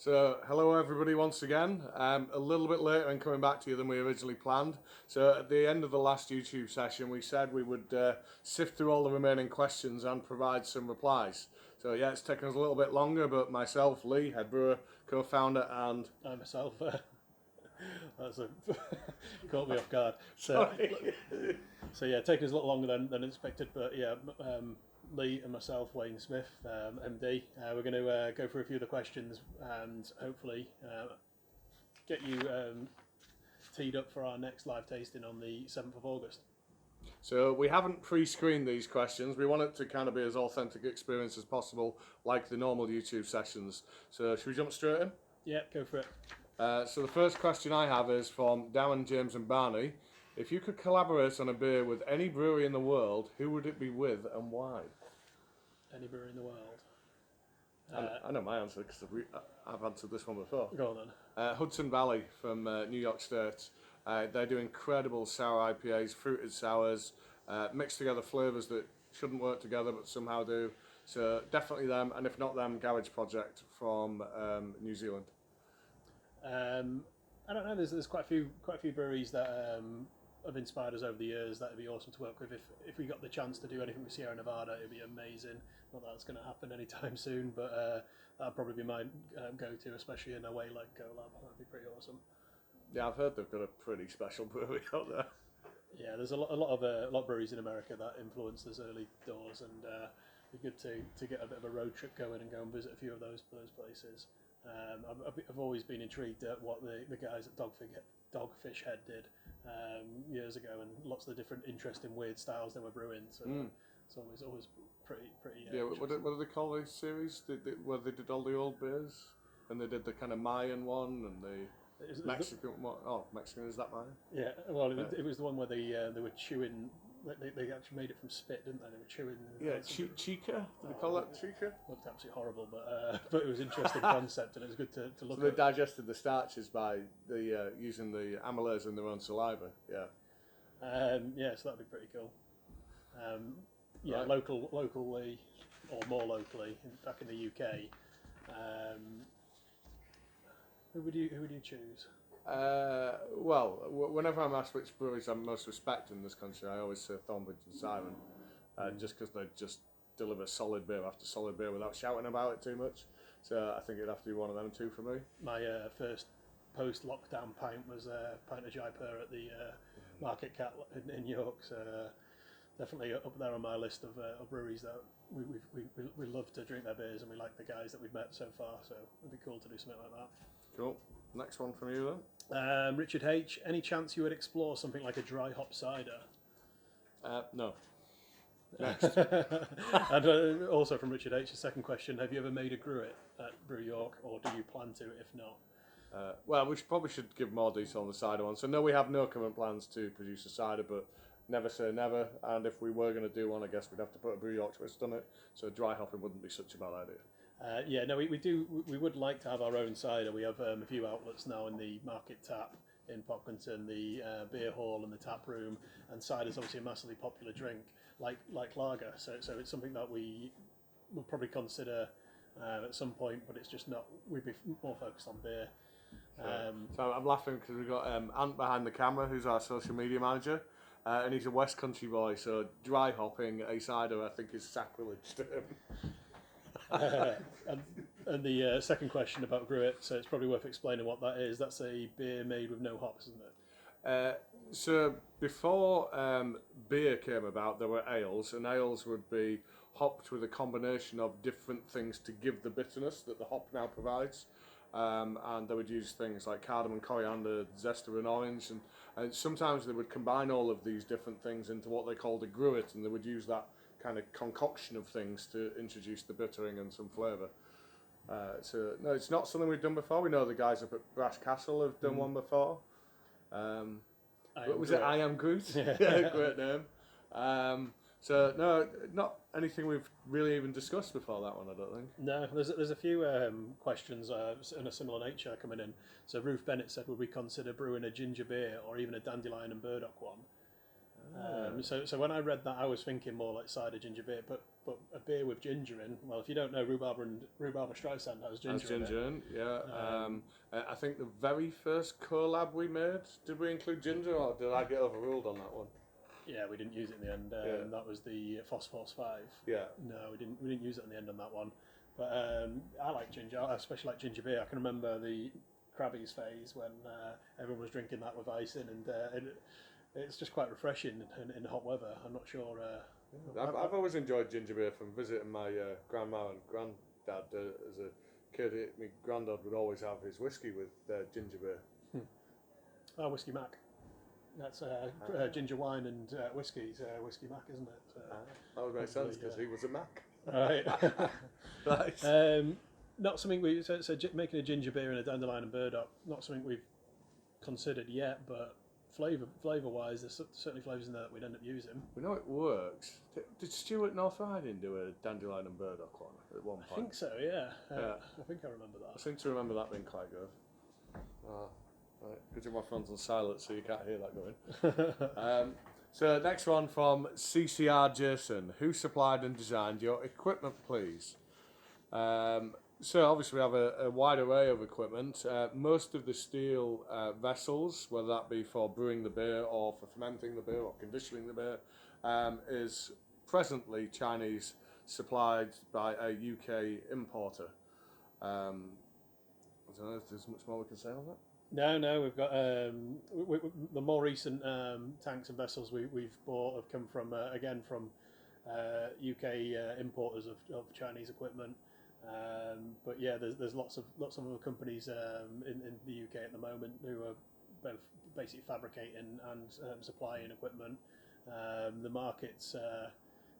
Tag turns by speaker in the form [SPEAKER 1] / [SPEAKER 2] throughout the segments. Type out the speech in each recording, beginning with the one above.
[SPEAKER 1] So, hello everybody once again. A little bit later and coming back to you than we originally planned. So, at the end of the last YouTube session, we said we would sift through all the remaining questions and provide some replies. So, yeah, it's taken us a little bit longer, but myself, Lee, head brewer, co-founder, and
[SPEAKER 2] I myself, that's a caught me off guard.
[SPEAKER 1] sorry.
[SPEAKER 2] So yeah, taking us a little longer than expected, but yeah, Lee and myself, Wayne Smith, MD, we're going to go through a few of the questions and hopefully get you teed up for our next live tasting on the 7th of August.
[SPEAKER 1] So we haven't pre-screened these questions. We want it to kind of be as authentic experience as possible, like the normal YouTube sessions. So should we jump straight in?
[SPEAKER 2] Yeah, go for it.
[SPEAKER 1] So the first question I have is from Darren, James and Barney. If you could collaborate on a beer with any brewery in the world, who would it be with and why?
[SPEAKER 2] Any brewery in the world?
[SPEAKER 1] I know my answer because I've answered this one before.
[SPEAKER 2] Go on then.
[SPEAKER 1] Hudson Valley from New York State. They do incredible sour IPAs, fruited sours, mixed together flavours that shouldn't work together but somehow do. So definitely them, and if not them, Garage Project from New Zealand.
[SPEAKER 2] I don't know. There's quite a few breweries that have inspired us over the years. That'd be awesome to work with. If we got the chance to do anything with Sierra Nevada, it'd be amazing. Not that it's going to happen anytime soon, but that'd probably be my go-to, especially in a way like GoLab. That'd be pretty awesome.
[SPEAKER 1] Yeah, I've heard they've got a pretty special brewery out there.
[SPEAKER 2] Yeah, there's a lot of breweries in America that influenced those early doors, and it'd be good to get a bit of a road trip going and go and visit a few of those places. I've always been intrigued at what the guys at Dogfish Head did years ago, and lots of the different interesting weird styles they were brewing. So it's always pretty.
[SPEAKER 1] Yeah, what do they call these series? Where they did all the old beers, and they did the kind of Mayan one and the Mexican one. Oh, Mexican, is that Mayan?
[SPEAKER 2] Yeah, well, it was the one where they were chewing. They actually made it from spit, didn't they? They were chewing.
[SPEAKER 1] Yeah, chica. Did they call that chica?
[SPEAKER 2] Looked absolutely horrible, but it was an interesting concept, and it was good to look
[SPEAKER 1] So they
[SPEAKER 2] at.
[SPEAKER 1] digested the starches by using the amylase in their own saliva. Yeah.
[SPEAKER 2] Yeah, so that'd be pretty cool. Yeah,
[SPEAKER 1] Right.
[SPEAKER 2] locally, or more locally, back in the UK. Who would you choose?
[SPEAKER 1] Well, whenever I'm asked which breweries I'm most respect in this country, I always say Thornbridge and Siren, just because they just deliver solid beer after solid beer without shouting about it too much. So I think it'd have to be one of them two for me.
[SPEAKER 2] My first post-lockdown pint was a pint of Jaipur at the Market Cat in York. So definitely up there on my list of breweries that we love to drink their beers, and we like the guys that we've met so far. So it'd be cool to do something like that.
[SPEAKER 1] Cool. Next one from you then.
[SPEAKER 2] Richard H. Any chance you would explore something like a dry hop cider?
[SPEAKER 1] No. Next.
[SPEAKER 2] And also from Richard H. The second question: have you ever made a gruit at Brew York, or do you plan to? If not,
[SPEAKER 1] Well, we probably should give more detail on the cider one. So no, we have no current plans to produce a cider, but never say never. And if we were going to do one, I guess we'd have to put a Brew York twist on it. So dry hopping wouldn't be such a bad idea.
[SPEAKER 2] yeah, no, we would like to have our own cider. We have a few outlets now in the Market Tap in Pocklington, the beer hall and the tap room, and cider's obviously a massively popular drink, like lager. So it's something that we will probably consider at some point, but it's just not. We'd be more focused on beer.
[SPEAKER 1] So I'm laughing because we've got Ant behind the camera, who's our social media manager, and he's a West Country boy. So dry hopping a cider, I think, is sacrilege to him.
[SPEAKER 2] And the second question about gruit, so it's probably worth explaining what that is. That's a beer made with no hops, isn't it?
[SPEAKER 1] So before beer came about, there were ales, and ales would be hopped with a combination of different things to give the bitterness that the hop now provides. And they would use things like cardamom, coriander, zester and orange, and sometimes they would combine all of these different things into what they called a gruit, and they would use that kind of concoction of things to introduce the bittering and some flavour. So no, it's not something we've done before. We know the guys up at Brass Castle have done one before. What was it? I Am Groot. Yeah, great name. So no, not anything we've really even discussed before that one, I don't think.
[SPEAKER 2] No, there's a few questions in a similar nature coming in. So Ruth Bennett said, would we consider brewing a ginger beer or even a dandelion and burdock one? So when I read that, I was thinking more like cider ginger beer, but but a beer with ginger in. Well, if you don't know, rhubarb Streisand has ginger.
[SPEAKER 1] Has ginger in, yeah. I think the very first collab we made, did we include ginger, or did I get overruled on that one?
[SPEAKER 2] Yeah, we didn't use it in the end. That was the Phosphorus 5.
[SPEAKER 1] Yeah.
[SPEAKER 2] No, we didn't use it in the end on that one. But I like ginger. I especially like ginger beer. I can remember the Krabby's phase when everyone was drinking that with ice in, and it's just quite refreshing in hot weather. I'm not sure.
[SPEAKER 1] I've always enjoyed ginger beer from visiting my grandma and granddad as a kid. My granddad would always have his whiskey with ginger beer.
[SPEAKER 2] Oh, Whiskey Mac. That's ginger wine and whiskey's Whiskey Mac, isn't it?
[SPEAKER 1] That would make sense because he was a Mac.
[SPEAKER 2] Right.
[SPEAKER 1] Right.
[SPEAKER 2] Not something making a ginger beer in a dandelion and burdock. Not something we've considered yet, but flavour wise, there's certainly flavours in there that we'd end up using.
[SPEAKER 1] We know it works. Did Stuart North Riding do a dandelion and burdock one at one point?
[SPEAKER 2] I think so. Yeah. I think I remember that.
[SPEAKER 1] I seem to remember that being quite good. Right. Good job my phone's on silent so you can't hear that going. So next one from CCR Jason. Who supplied and designed your equipment, please? So obviously we have a wide array of equipment. Most of the steel vessels, whether that be for brewing the beer or for fermenting the beer or conditioning the beer, is presently Chinese, supplied by a UK importer. I don't know if there's much more we can say on that.
[SPEAKER 2] No, we've got the more recent tanks and vessels we've bought have come from UK importers of Chinese equipment. But yeah, there's lots of other companies in the UK at the moment who are both basically fabricating and supplying equipment. The markets.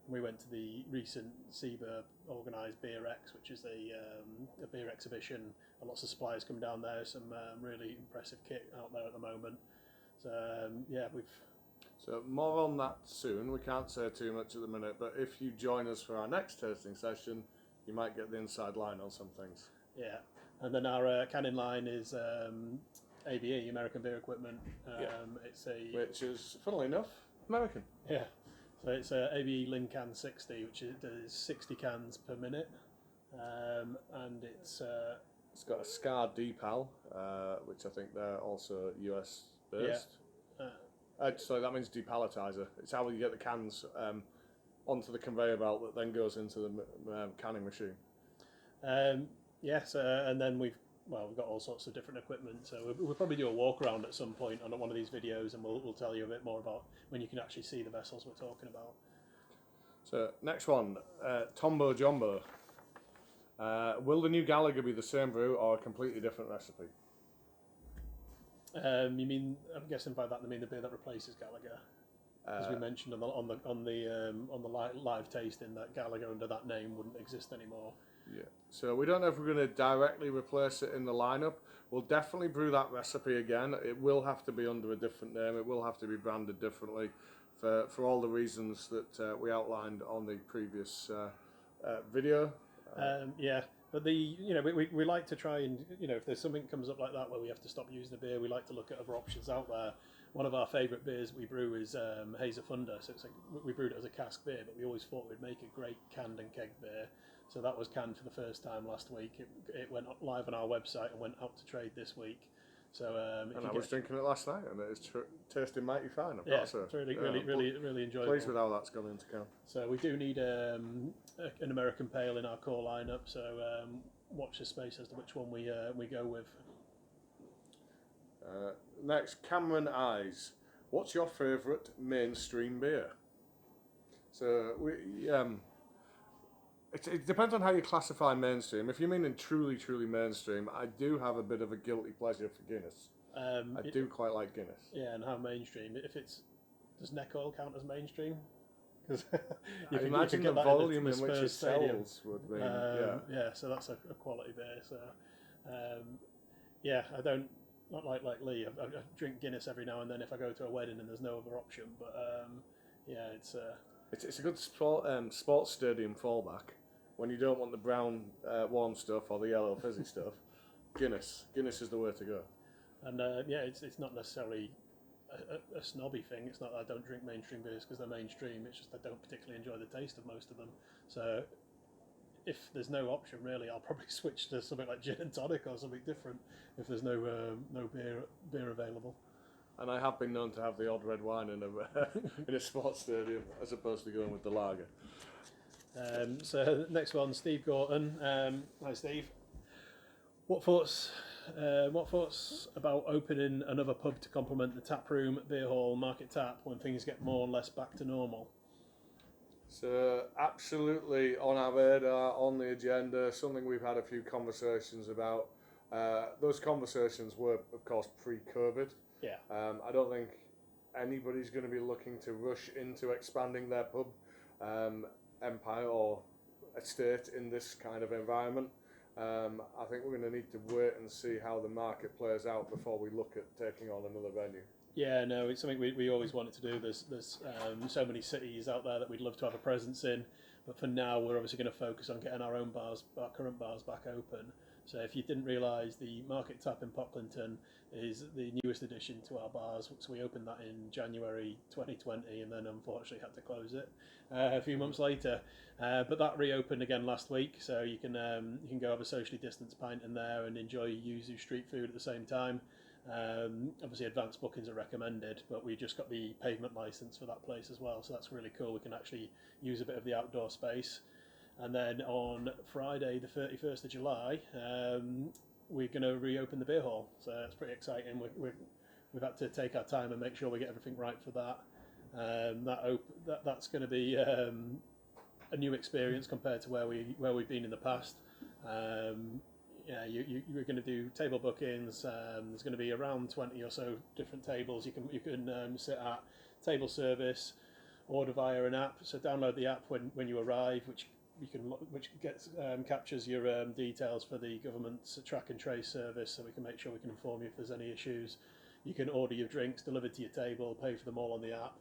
[SPEAKER 2] We went to the recent SEBA organised Beer X, which is a beer exhibition. And lots of suppliers come down there. Some really impressive kit out there at the moment. So yeah,
[SPEAKER 1] So more on that soon. We can't say too much at the minute, but if you join us for our next tasting session, you might get the inside line on some things.
[SPEAKER 2] Yeah, and then our canning line is ABE, American Beer Equipment.
[SPEAKER 1] Which is, funnily enough, American.
[SPEAKER 2] Yeah. So it's a ABE Lincan 60, which does 60 cans per minute, and it's
[SPEAKER 1] got a Scar decal, which I think they're also US based. Yeah. So that means depalletizer. It's how you get the cans onto the conveyor belt that then goes into the canning machine.
[SPEAKER 2] Yes, and then we've got all sorts of different equipment. So we'll probably do a walk around at some point on one of these videos, and we'll tell you a bit more about when you can actually see the vessels we're talking about.
[SPEAKER 1] So next one, Tombo Jumbo. Will the new Gallagher be the same brew or a completely different recipe?
[SPEAKER 2] You mean? I'm guessing by that they mean the beer that replaces Gallagher, as we mentioned on the live tasting that Gallagher under that name wouldn't exist anymore.
[SPEAKER 1] Yeah. So we don't know if we're going to directly replace it in the lineup. We'll definitely brew that recipe again. It will have to be under a different name. It will have to be branded differently for all the reasons that we outlined on the previous video.
[SPEAKER 2] Yeah. But we like to try and, if there's something comes up like that where we have to stop using the beer, we like to look at other options out there. One of our favourite beers we brew is Hazer Thunder. So we brewed it as a cask beer, but we always thought we'd make a great canned and keg beer. So that was canned for the first time last week. It went live on our website and went out to trade this week. So
[SPEAKER 1] and I was drinking it last night, and it's tasting mighty fine.
[SPEAKER 2] It's really enjoyable.
[SPEAKER 1] Pleased with how that's gone into can.
[SPEAKER 2] So we do need an American Pale in our core lineup. So watch the space as to which one we go with.
[SPEAKER 1] Next, Cameron Eyes. What's your favourite mainstream beer? So it depends on how you classify mainstream. If you mean in truly mainstream, I do have a bit of a guilty pleasure for Guinness. I do quite like Guinness.
[SPEAKER 2] Yeah, and how mainstream? Does neck oil count as mainstream? Because
[SPEAKER 1] I imagine the volume in which it sells would be.
[SPEAKER 2] Yeah, so that's a quality beer. So I don't. Not like Lee. I drink Guinness every now and then if I go to a wedding and there's no other option. But
[SPEAKER 1] it's a good sports stadium fallback when you don't want the brown warm stuff or the yellow fizzy stuff. Guinness is the way to go.
[SPEAKER 2] And it's not necessarily a snobby thing. It's not that I don't drink mainstream beers because they're mainstream. It's just I don't particularly enjoy the taste of most of them. So if there's no option really, I'll probably switch to something like gin and tonic or something different if there's no beer available.
[SPEAKER 1] And I have been known to have the odd red wine in a in a sports stadium as opposed to going with the lager.
[SPEAKER 2] So next one, Steve Gorton. Hi Steve. What thoughts about opening another pub to complement the tap room, beer hall, market tap when things get more or less back to normal?
[SPEAKER 1] So absolutely on our radar, on the agenda, something we've had a few conversations about. Those conversations were, of course, pre-COVID.
[SPEAKER 2] Yeah.
[SPEAKER 1] I don't think anybody's going to be looking to rush into expanding their pub empire or estate in this kind of environment. I think we're going to need to wait and see how the market plays out before we look at taking on another venue.
[SPEAKER 2] Yeah, no, it's something we always wanted to do. There's so many cities out there that we'd love to have a presence in, but for now we're obviously going to focus on getting our own bars, our current bars, back open. So if you didn't realise, the Market Tap in Pocklington is the newest addition to our bars. So we opened that in January 2020, and then unfortunately had to close it a few months later. But that reopened again last week, so you can go have a socially distanced pint in there and enjoy yuzu street food at the same time. Obviously advanced bookings are recommended, but we just got the pavement license for that place as well, so that's really cool. We can actually use a bit of the outdoor space. And then on Friday the 31st of July, we're going to reopen the beer hall, so that's pretty exciting. We've had to take our time and make sure we get everything right for that. That's going to be a new experience compared to where we've been in the past. Yeah, you're going to do table bookings. There's going to be around 20 or so different tables. You can sit at, table service, order via an app. So download the app when you arrive, which captures your details for the government's track and trace service, so we can make sure we can inform you if there's any issues. You can order your drinks delivered to your table, pay for them all on the app.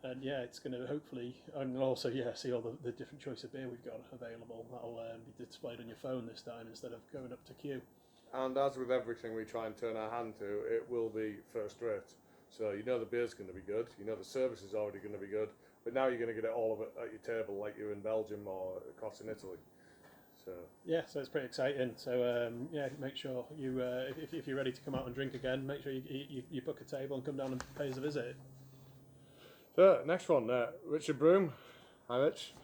[SPEAKER 2] And yeah, it's going to hopefully, and also see all the different choice of beer we've got available. That'll be displayed on your phone this time instead of going up to queue.
[SPEAKER 1] And as with everything we try and turn our hand to, it will be first rate. So you know the beer's going to be good, you know the service is already going to be good, but now you're going to get it all of it at your table like you're in Belgium or across in Italy. So
[SPEAKER 2] yeah, so it's pretty exciting. So make sure you, if you're ready to come out and drink again, make sure you book a table and come down and pay us a visit.
[SPEAKER 1] So next one, Richard Broom. Hi Rich.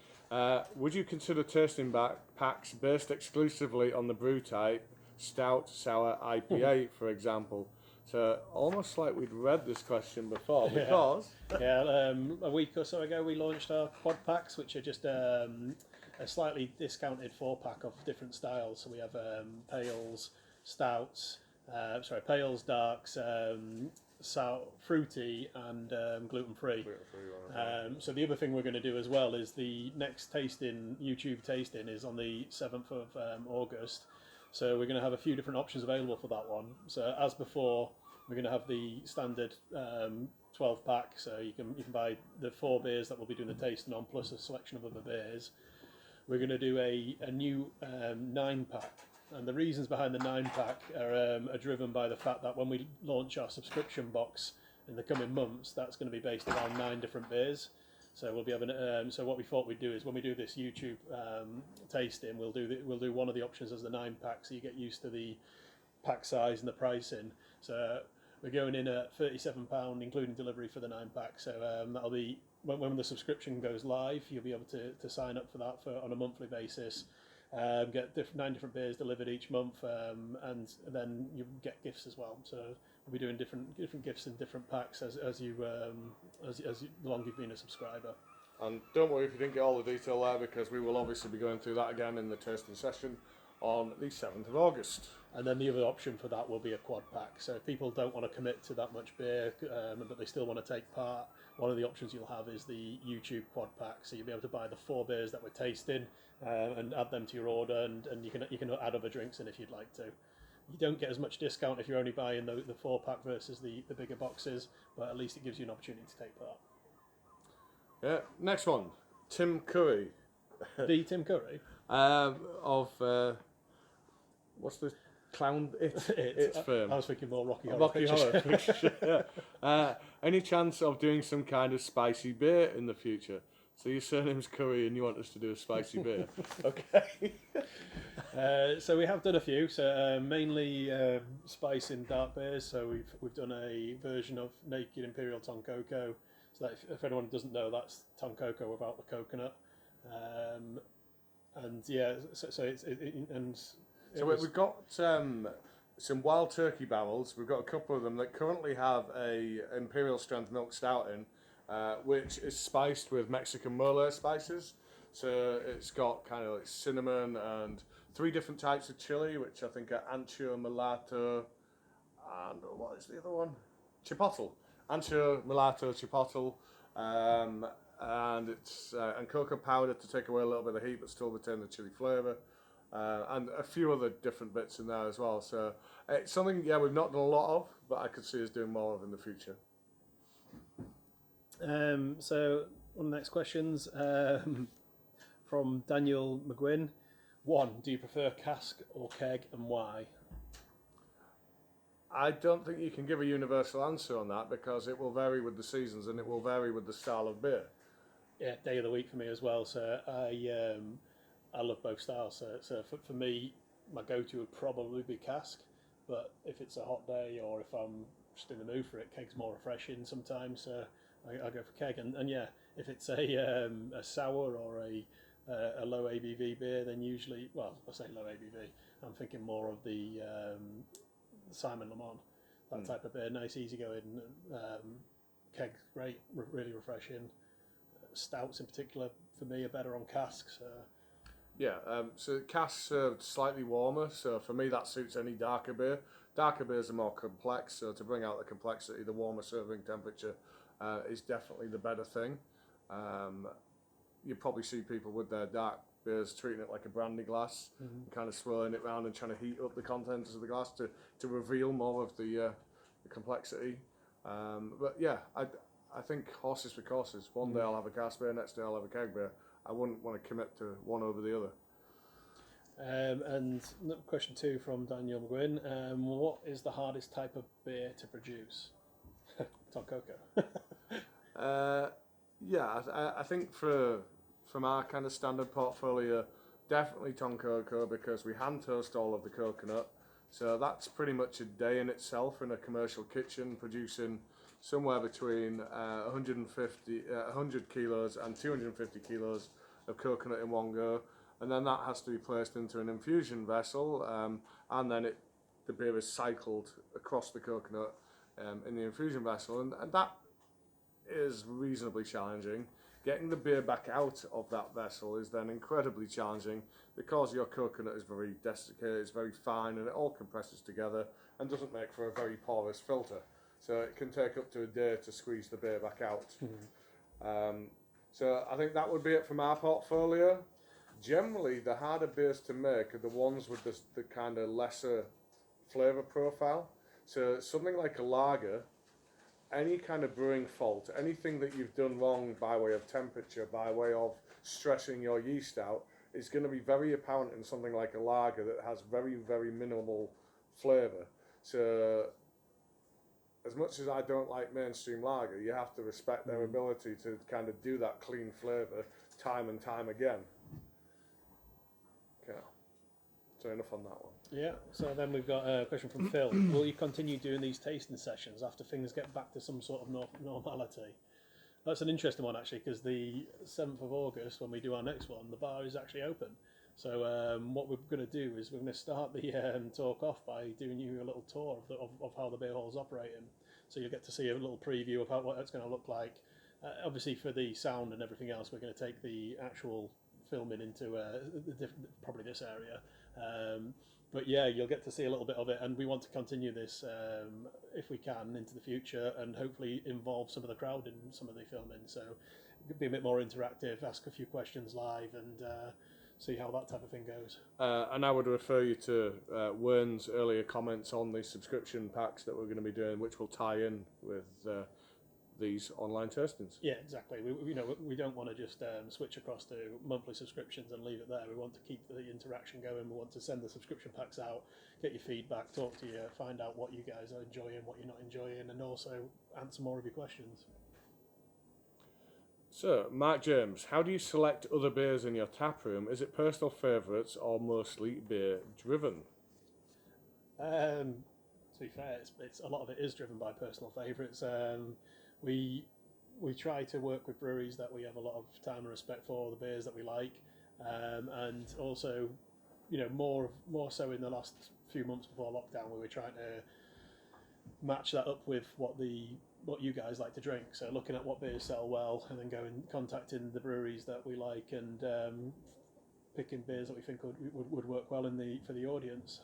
[SPEAKER 1] Would you consider tasting packs based exclusively on the brew type, stout, sour, IPA, for example? So almost like we'd read this question before, because
[SPEAKER 2] a week or so ago we launched our quad packs, which are just a slightly discounted 4-pack of different styles. So we have pales, stouts, pales, darks, fruity, and gluten-free. So the other thing we're going to do as well is the next YouTube tasting is on the 7th of August. So we're going to have a few different options available for that one. So as before, we're going to have the standard 12-pack. So you can buy the 4 beers that we'll be doing the tasting on, plus a selection of other beers. We're going to do a new 9-pack. And the reasons behind the 9-pack are driven by the fact that when we launch our subscription box in the coming months, that's going to be based around 9 different beers. So we'll be having. So what we thought we'd do is when we do this YouTube tasting, we'll do one of the options as the 9-pack, so you get used to the pack size and the pricing. So we're going in at £37, including delivery for the 9-pack. So that'll be when the subscription goes live, you'll be able to sign up for that on a monthly basis. Get 9 different beers delivered each month, and then you get gifts as well. So we'll be doing different gifts in different packs as long you've been a subscriber.
[SPEAKER 1] And don't worry if you didn't get all the detail there, because we will obviously be going through that again in the tasting session on the 7th of August.
[SPEAKER 2] And then the other option for that will be a quad pack. So if people don't want to commit to that much beer, but they still want to take part, one of the options you'll have is the YouTube quad pack. So you'll be able to buy the 4 beers that we're tasting and add them to your order, and you can add other drinks in if you'd like to. You don't get as much discount if you're only buying the 4-pack versus the bigger boxes, but at least it gives you an opportunity to take part.
[SPEAKER 1] Yeah, next one, Tim Curry.
[SPEAKER 2] The Tim Curry?
[SPEAKER 1] What's the Clown, it's firm.
[SPEAKER 2] I was thinking more Rocky Horror
[SPEAKER 1] Rocky
[SPEAKER 2] Picture
[SPEAKER 1] Horror
[SPEAKER 2] Show.
[SPEAKER 1] Picture. Yeah. Any chance of doing some kind of spicy beer in the future? So your surname's Curry and you want us to do a spicy beer? Okay.
[SPEAKER 2] So we have done a few. So mainly spice in dark beers. So we've done a version of Naked Imperial Tonkoko. So that if anyone doesn't know, that's Tonkoko without the coconut. And yeah, so it's
[SPEAKER 1] So we've got some wild turkey barrels. We've got a couple of them that currently have a imperial strength milk stout in, which is spiced with Mexican mole spices. So it's got kind of like cinnamon and 3 different types of chili, which I think are ancho, mulatto, and what is the other one? Chipotle. Ancho, mulatto, chipotle. And it's and cocoa powder to take away a little bit of the heat but still retain the chili flavour. And a few other different bits in there as well. So it's something, we've not done a lot of, but I could see us doing more of in the future.
[SPEAKER 2] So one of the next questions from Daniel McGuinn. 1, do you prefer cask or keg, and why?
[SPEAKER 1] I don't think you can give a universal answer on that because it will vary with the seasons and it will vary with the style of beer.
[SPEAKER 2] Yeah, day of the week for me as well. So I love both styles. So for me, my go-to would probably be cask. But if it's a hot day or if I'm just in the mood for it, keg's more refreshing sometimes. So I go for keg. And yeah, if it's a sour or a low ABV beer, then usually, well, I say low ABV, I'm thinking more of the Simon Le Mans, that type of beer. Nice, easygoing. Keg, great, really refreshing. Stouts in particular for me are better on casks.
[SPEAKER 1] So casks are slightly warmer, so for me that suits any darker beer. Darker beers are more complex, so to bring out the complexity, the warmer serving temperature is definitely the better thing. You probably see people with their dark beers treating it like a brandy glass, kind of swirling it around and trying to heat up the contents of the glass to reveal more of the complexity. But yeah, I think horses for courses. One day I'll have a cask beer, next day I'll have a keg beer. I wouldn't want to commit to one over the other.
[SPEAKER 2] And question 2 from Daniel McGuinn. What is the hardest type of beer to produce? Tonkoko.
[SPEAKER 1] I think from our kind of standard portfolio, definitely Tonkoko because we hand toast all of the coconut. So that's pretty much a day in itself in a commercial kitchen, producing somewhere between 100 kilos and 250 kilos of coconut in one go. And then that has to be placed into an infusion vessel, and then the beer is cycled across the coconut in the infusion vessel. And that is reasonably challenging. Getting the beer back out of that vessel is then incredibly challenging because your coconut is very desiccated, it's very fine, and it all compresses together and doesn't make for a very porous filter. So it can take up to a day to squeeze the beer back out. So I think that would be it from our portfolio. Generally, the harder beers to make are the ones with the kind of lesser flavour profile. So something like a lager, any kind of brewing fault, anything that you've done wrong by way of temperature, by way of stressing your yeast out, is going to be very apparent in something like a lager that has very, very minimal flavour. So as much as I don't like mainstream lager, you have to respect their ability to kind of do that clean flavour time and time again. Okay. So enough on that one.
[SPEAKER 2] Yeah, so then we've got a question from Phil. Will you continue doing these tasting sessions after things get back to some sort of normality? That's an interesting one, actually, because the 7th of August, when we do our next one, the bar is actually open. So what we're going to do is we're going to start the talk off by doing you a little tour of how the beer hall's operating. So you'll get to see a little preview of what it's going to look like. Obviously, for the sound and everything else, we're going to take the actual filming into probably this area. But yeah, you'll get to see a little bit of it, and we want to continue this if we can into the future, and hopefully involve some of the crowd in some of the filming. So it could be a bit more interactive, ask a few questions live, and see how that type of thing goes.
[SPEAKER 1] And I would refer you to Wern's earlier comments on the subscription packs that we're going to be doing, which will tie in with these online tastings.
[SPEAKER 2] Yeah, exactly. We don't want to just switch across to monthly subscriptions and leave it there. We want to keep the interaction going. We want to send the subscription packs out, get your feedback, talk to you, find out what you guys are enjoying, what you're not enjoying, and also answer more of your questions.
[SPEAKER 1] So, Mark James, how do you select other beers in your tap room? Is it personal favourites or mostly beer driven?
[SPEAKER 2] To be fair, it's a lot of it is driven by personal favourites. We try to work with breweries that we have a lot of time and respect for, the beers that we like, and also, more so in the last few months before lockdown, we were trying to match that up with what you guys like to drink. So looking at what beers sell well, and then going contacting the breweries that we like, and picking beers that we think would work well for the audience.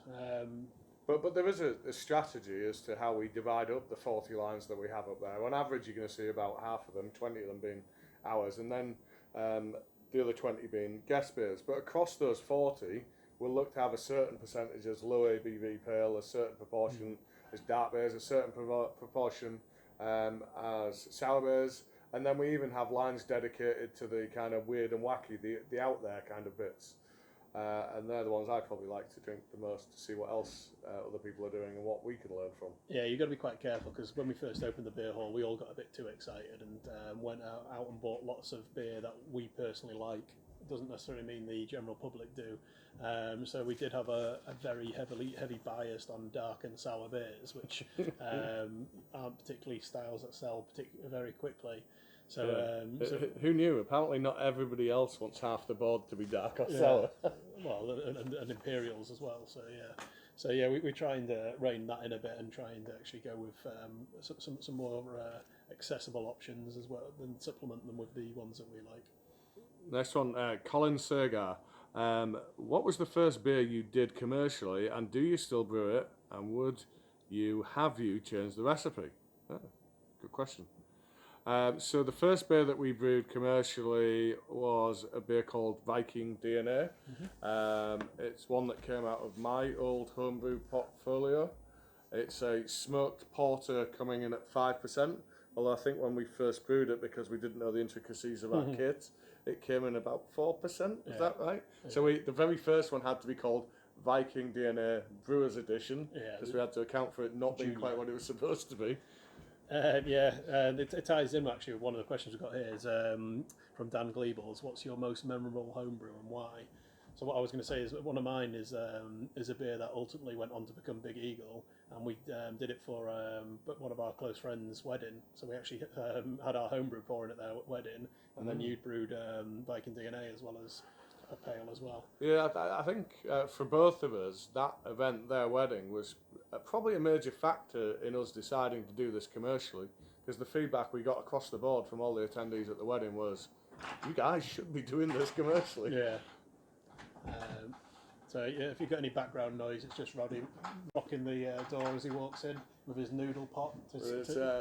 [SPEAKER 1] But there is a strategy as to how we divide up the 40 lines that we have up there. On average, you're going to see about half of them, 20 of them being ours, and then the other 20 being guest beers. But across those 40, we'll look to have a certain percentage as low ABV pale, a certain proportion as dark beers, a certain proportion as sour beers, and then we even have lines dedicated to the kind of weird and wacky, the out there kind of bits. And they're the ones I probably like to drink the most, to see what else other people are doing and what we can learn from.
[SPEAKER 2] Yeah, you've got to be quite careful, because when we first opened the beer hall, we all got a bit too excited and went out and bought lots of beer that we personally like. It doesn't necessarily mean the general public do. So we did have a very heavy bias on dark and sour beers, which aren't particularly styles that sell very quickly. So,
[SPEAKER 1] who knew? Apparently, not everybody else wants half the board to be dark or sour.
[SPEAKER 2] Well, and imperials as well. So yeah, we're trying to rein that in a bit and trying to actually go with some more accessible options as well, and supplement them with the ones that we like.
[SPEAKER 1] Next one, Colin Sergar. What was the first beer you did commercially, and do you still brew it? And would you change the recipe? Oh, good question. So the first beer that we brewed commercially was a beer called Viking DNA. It's one that came out of my old homebrew portfolio. It's a smoked porter coming in at 5%, although I think when we first brewed it, because we didn't know the intricacies of our kit, it came in about 4%, is that right? Yeah. So the very first one had to be called Viking DNA Brewers Edition, because we had to account for it not being quite what it was supposed to be.
[SPEAKER 2] It ties in actually with one of the questions we've got here is from Dan Gleebles. What's your most memorable homebrew and why? So what I was going to say is one of mine is a beer that ultimately went on to become Big Eagle, and we did it for one of our close friends' wedding. So we actually had our homebrew pouring at their wedding, and then you brewed Viking DNA as well as a pale as well.
[SPEAKER 1] Yeah, I think for both of us, that event, their wedding, was probably a major factor in us deciding to do this commercially, because the feedback we got across the board from all the attendees at the wedding was, you guys should be doing this commercially.
[SPEAKER 2] Yeah. So if you've got any background noise, it's just Roddy rocking the door as he walks in with his noodle pot.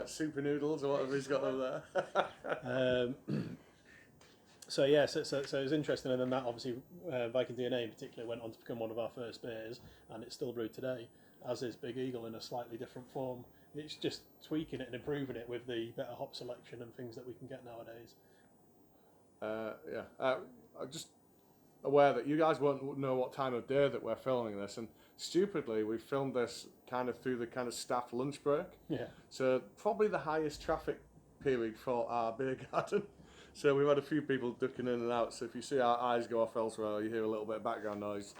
[SPEAKER 1] Super noodles or whatever he's got over there.
[SPEAKER 2] So it's interesting, and then that obviously Viking DNA in particular went on to become one of our first beers, and it's still brewed today, as is Big Eagle in a slightly different form. It's just tweaking it and improving it with the better hop selection and things that we can get nowadays.
[SPEAKER 1] I'm just aware that you guys won't know what time of day that we're filming this, and stupidly we filmed this kind of through the kind of staff lunch break.
[SPEAKER 2] Yeah.
[SPEAKER 1] So probably the highest traffic period for our beer garden. So we've had a few people ducking in and out. So if you see our eyes go off elsewhere, or you hear a little bit of background noise,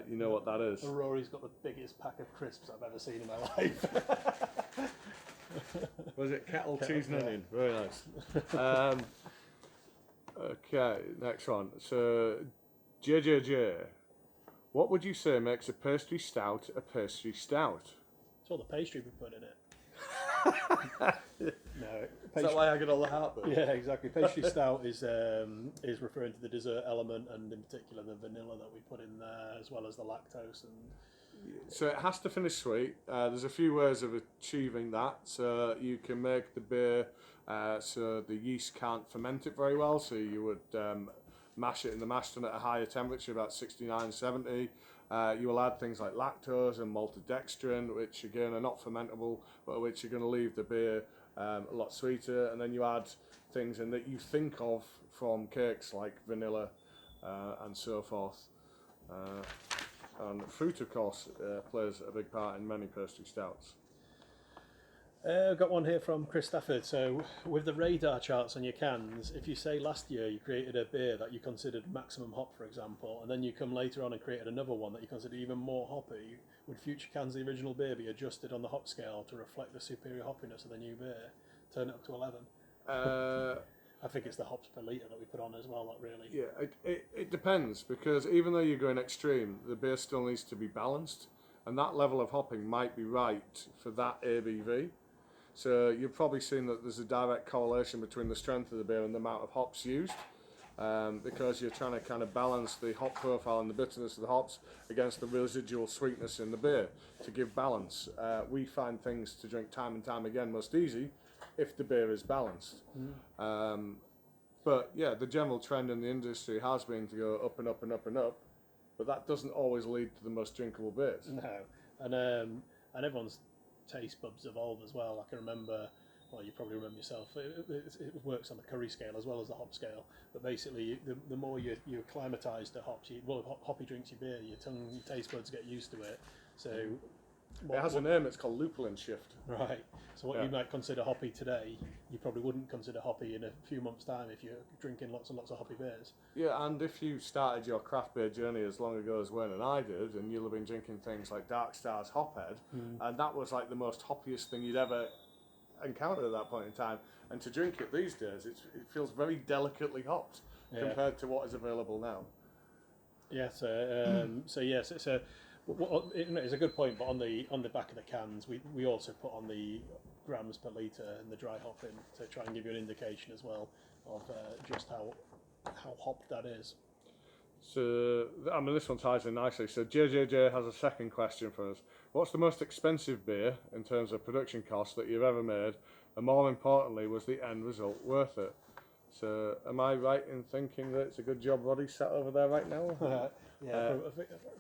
[SPEAKER 1] you know what that is.
[SPEAKER 2] Rory's got the biggest pack of crisps I've ever seen in my life.
[SPEAKER 1] Was it kettle, cheese and onion? Very nice. Okay, next one. So JJJ, what would you say makes a pastry stout a pastry stout?
[SPEAKER 2] It's all the pastry we put in it. No,
[SPEAKER 1] is that why I get all the heartburn?
[SPEAKER 2] Yeah, exactly. Pastry stout is referring to the dessert element, and in particular the vanilla that we put in there, as well as the lactose. And
[SPEAKER 1] so it has to finish sweet. There's a few ways of achieving that. So you can make the beer so the yeast can't ferment it very well. So you would mash it in the mash tun at a higher temperature, about 69, 70. You will add things like lactose and maltodextrin, which again are not fermentable, but which are going to leave the beer a lot sweeter, and then you add things in that you think of from cakes like vanilla and so forth. And fruit, of course, plays a big part in many pastry stouts.
[SPEAKER 2] I've got one here from Chris Stafford. So, with the radar charts on your cans, if you say last year you created a beer that you considered maximum hop, for example, and then you come later on and created another one that you consider even more hoppy, would future cans of the original beer be adjusted on the hop scale to reflect the superior hoppiness of the new beer? Turn it up to 11? I think it's the hops per litre that we put on as well, not really.
[SPEAKER 1] Yeah, it depends, because even though you're going extreme, the beer still needs to be balanced, and that level of hopping might be right for that ABV. So you've probably seen that there's a direct correlation between the strength of the beer and the amount of hops used, because you're trying to kind of balance the hop profile and the bitterness of the hops against the residual sweetness in the beer to give balance. We find things to drink time and time again most easy if the beer is balanced. But yeah, the general trend in the industry has been to go up and up and up and up, but that doesn't always lead to the most drinkable beers.
[SPEAKER 2] No, and everyone's taste buds evolve as well. I can remember, well, you probably remember yourself, it works on the curry scale as well as the hop scale, but basically the more you acclimatise to hops, hoppy drinks your beer, your taste buds get used to it. So
[SPEAKER 1] it has a name, it's called lupulin shift.
[SPEAKER 2] Right, so what you might consider hoppy today, you probably wouldn't consider hoppy in a few months' time if you're drinking lots and lots of hoppy beers.
[SPEAKER 1] Yeah, and if you started your craft beer journey as long ago as Wayne and I did, and you'll have been drinking things like Dark Star's Hophead, and that was like the most hoppiest thing you'd ever encountered at that point in time, and to drink it these days, it feels very delicately hopped compared to what is available now.
[SPEAKER 2] Yeah, so yes, it's a good point, but on the back of the cans, we also put on the grams per litre and the dry hopping to try and give you an indication as well of just how hopped that is.
[SPEAKER 1] So, I mean, this one ties in nicely. So, JJJ has a second question for us. What's the most expensive beer in terms of production costs that you've ever made? And more importantly, was the end result worth it? So, am I right in thinking that it's a good job Roddy's sat over there right now?
[SPEAKER 2] Yeah, I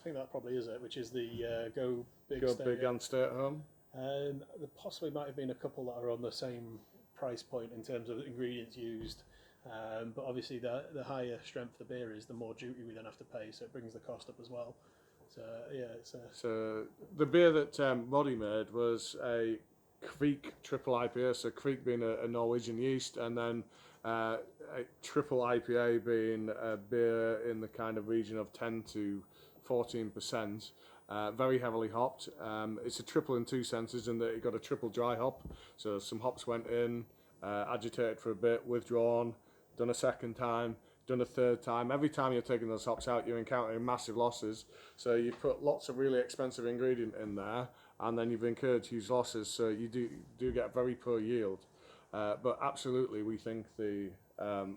[SPEAKER 2] think that probably is it, which is the Go Big,
[SPEAKER 1] Go Big and Stay at Home.
[SPEAKER 2] There possibly might have been a couple that are on the same price point in terms of ingredients used. But obviously, the higher strength the beer is, the more duty we then have to pay, so it brings the cost up as well. So yeah,
[SPEAKER 1] So the beer that Roddy made was a Creek triple IPA. So Creek being a Norwegian yeast, and then a triple IPA being a beer in the kind of region of 10 to 14%. Very heavily hopped. It's a triple in two senses in that it got a triple dry hop. So some hops went in, agitated for a bit, withdrawn, done a second time, done a third time. Every time you're taking those hops out, you're encountering massive losses. So you put lots of really expensive ingredient in there, and then you've incurred huge losses. So you do get very poor yield. But absolutely, we think the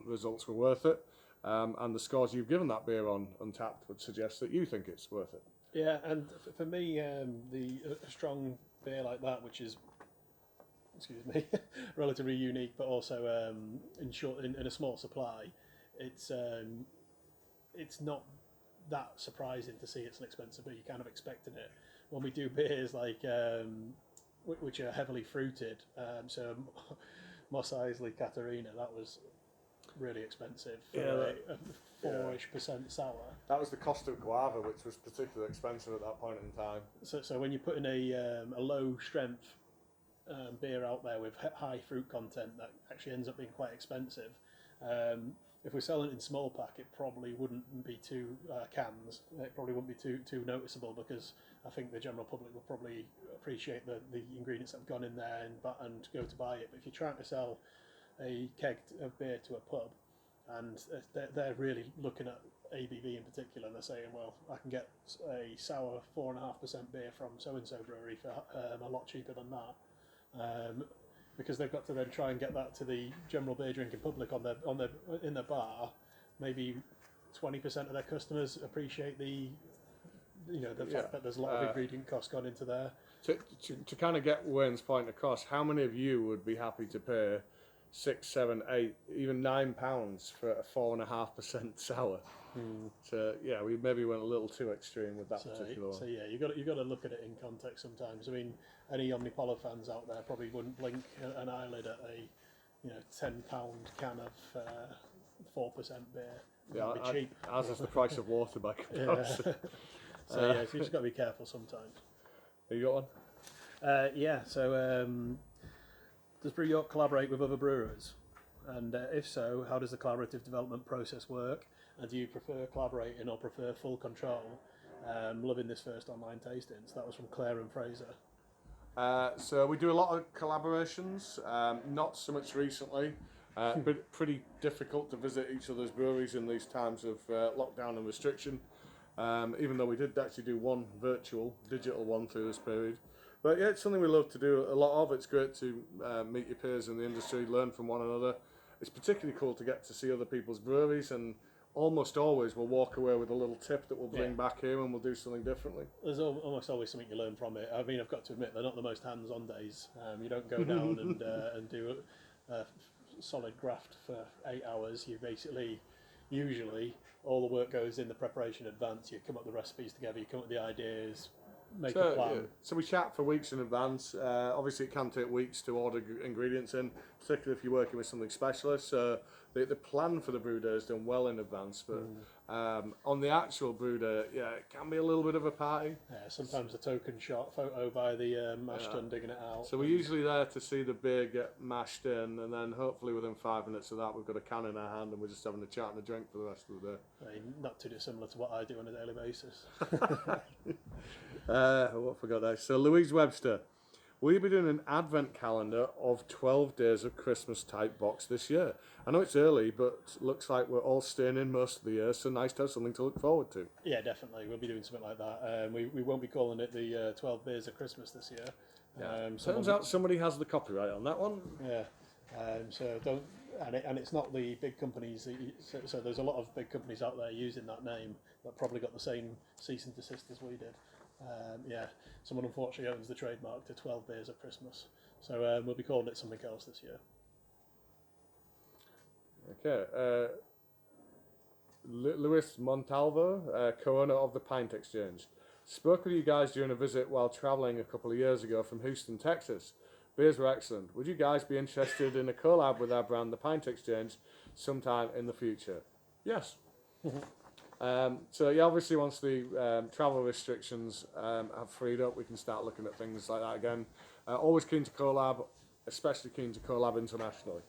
[SPEAKER 1] results were worth it. And the scores you've given that beer on Untapped would suggest that you think it's worth it.
[SPEAKER 2] Yeah, and for me, a strong beer like that, which is, excuse me, relatively unique, but also in a small supply, it's not that surprising to see it's an expensive beer. You kind of expected it. When we do beers like which are heavily fruited, so Mos Eisley Catarina, that was really expensive for a 4-ish% sour.
[SPEAKER 1] That was the cost of guava, which was particularly expensive at that point in time.
[SPEAKER 2] So when you put in a low strength beer out there with high fruit content, that actually ends up being quite expensive. If we're selling it in small pack, it probably wouldn't be too cans. It probably wouldn't be too noticeable, because I think the general public will probably appreciate the ingredients that have gone in there and go to buy it. But if you're trying to sell a keg of beer to a pub, and they're really looking at ABV in particular, and they're saying, well, I can get a sour 4.5% beer from so-and-so brewery for a lot cheaper than that, because they've got to then try and get that to the general beer drinking public in their bar. Maybe 20% of their customers appreciate the fact that there's a lot of ingredient cost gone into there.
[SPEAKER 1] To kind of get Wayne's point across, how many of you would be happy to pay 6, 7, 8, even £9 for a 4.5% sour. So yeah, we maybe went a little too extreme with that particular one.
[SPEAKER 2] So yeah, you got to look at it in context sometimes. I mean, any Omnipollo fans out there probably wouldn't blink an eyelid at a £10 can of 4% beer.
[SPEAKER 1] Yeah,
[SPEAKER 2] That'd be cheap.
[SPEAKER 1] as is the price of water by comparison.
[SPEAKER 2] So yeah, so you just got to be careful sometimes.
[SPEAKER 1] You got one?
[SPEAKER 2] Yeah. So does Brew York collaborate with other brewers? And if so, how does the collaborative development process work? And do you prefer collaborating or prefer full control? Loving this first online tasting. So that was from Claire and Fraser.
[SPEAKER 1] So we do a lot of collaborations, not so much recently, but pretty difficult to visit each other's breweries in these times of lockdown and restriction, even though we did actually do one digital one through this period. But yeah, it's something we love to do a lot of. It's great to meet your peers in the industry, learn from one another. It's particularly cool to get to see other people's breweries, and almost always we'll walk away with a little tip that we'll bring back here and we'll do something differently.
[SPEAKER 2] There's almost always something you learn from it. I mean, I've got to admit, they're not the most hands-on days. You don't go down and do a solid graft for 8 hours. You basically, usually, all the work goes in the preparation in advance. You come up with the recipes together, you come up with the ideas, make a plan.
[SPEAKER 1] Yeah. So we chat for weeks in advance. Obviously, it can take weeks to order ingredients in, particularly if you're working with something specialist. So the plan for the brew day is done well in advance. But on the actual brew day, yeah, it can be a little bit of a party.
[SPEAKER 2] Yeah, sometimes a token shot photo by the mash tun digging it out.
[SPEAKER 1] So we're usually there to see the beer get mashed in, and then hopefully within 5 minutes of that, we've got a can in our hand and we're just having a chat and a drink for the rest of the day.
[SPEAKER 2] I mean, not too dissimilar to what I do on a daily basis.
[SPEAKER 1] What forgot I? So Louise Webster, will you be doing an advent calendar of 12 days of Christmas type box this year? I know it's early, but looks like we're all staying in most of the year, so nice to have something to look forward to.
[SPEAKER 2] Yeah, definitely. We'll be doing something like that. We won't be calling it the 12 Beers of Christmas this year.
[SPEAKER 1] Turns out somebody has the copyright on that one.
[SPEAKER 2] Yeah. So don't, and it's not the big companies. So there's a lot of big companies out there using that name that probably got the same cease and desist as we did. Yeah, someone unfortunately owns the trademark to 12 Beers of Christmas. So we'll be calling it something else this year.
[SPEAKER 1] Okay. Luis Montalvo, co-owner of the Pint Exchange. Spoke with you guys during a visit while travelling a couple of years ago from Houston, Texas. Beers were excellent. Would you guys be interested in a collab with our brand, the Pint Exchange, sometime in the future? Yes. So yeah, obviously once the travel restrictions have freed up, we can start looking at things like that again. Always keen to collab, especially keen to collab internationally.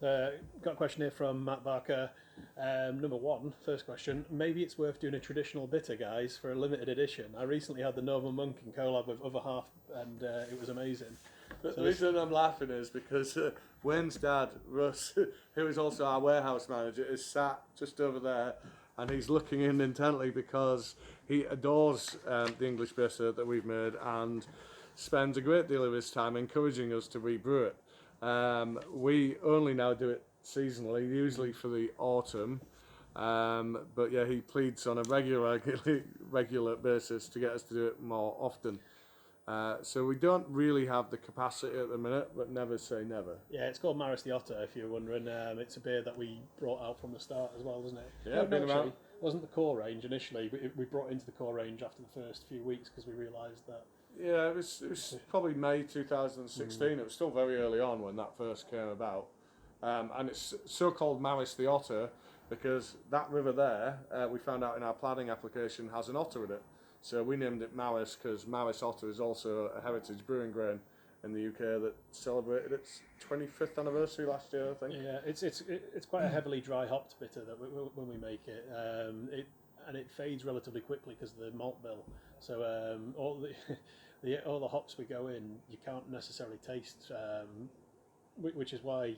[SPEAKER 2] Got a question here from Matt Barker. Number one, first question. Maybe it's worth doing a traditional bitter, guys, for a limited edition. I recently had the Nova Monk in collab with Other Half, and it was amazing.
[SPEAKER 1] But the reason I'm laughing is because Wayne's dad, Russ, who is also our warehouse manager, is sat just over there, and he's looking in intently because he adores the English bitter that we've made and spends a great deal of his time encouraging us to rebrew it. We only now do it seasonally, usually for the autumn, but yeah, he pleads on a regular basis to get us to do it more often. So we don't really have the capacity at the minute, but never say never.
[SPEAKER 2] Yeah, it's called Maris the Otter, if you're wondering. It's a beer that we brought out from the start as well, isn't it?
[SPEAKER 1] Yeah, been
[SPEAKER 2] actually,
[SPEAKER 1] around.
[SPEAKER 2] it wasn't the core range initially. We brought into the core range after the first few weeks because we realised that.
[SPEAKER 1] Yeah, it was probably May 2016. It was still very early on when that first came about. And it's so-called Maris the Otter because that river there, we found out in our planning application, has an otter in it. So we named it Maris because Maris Otter is also a heritage brewing grain in the UK that celebrated its 25th anniversary last year, I think.
[SPEAKER 2] Yeah, it's quite a heavily dry hopped bitter that when we make it, it fades relatively quickly because of the malt bill. So all the hops we go in, you can't necessarily taste, which is why.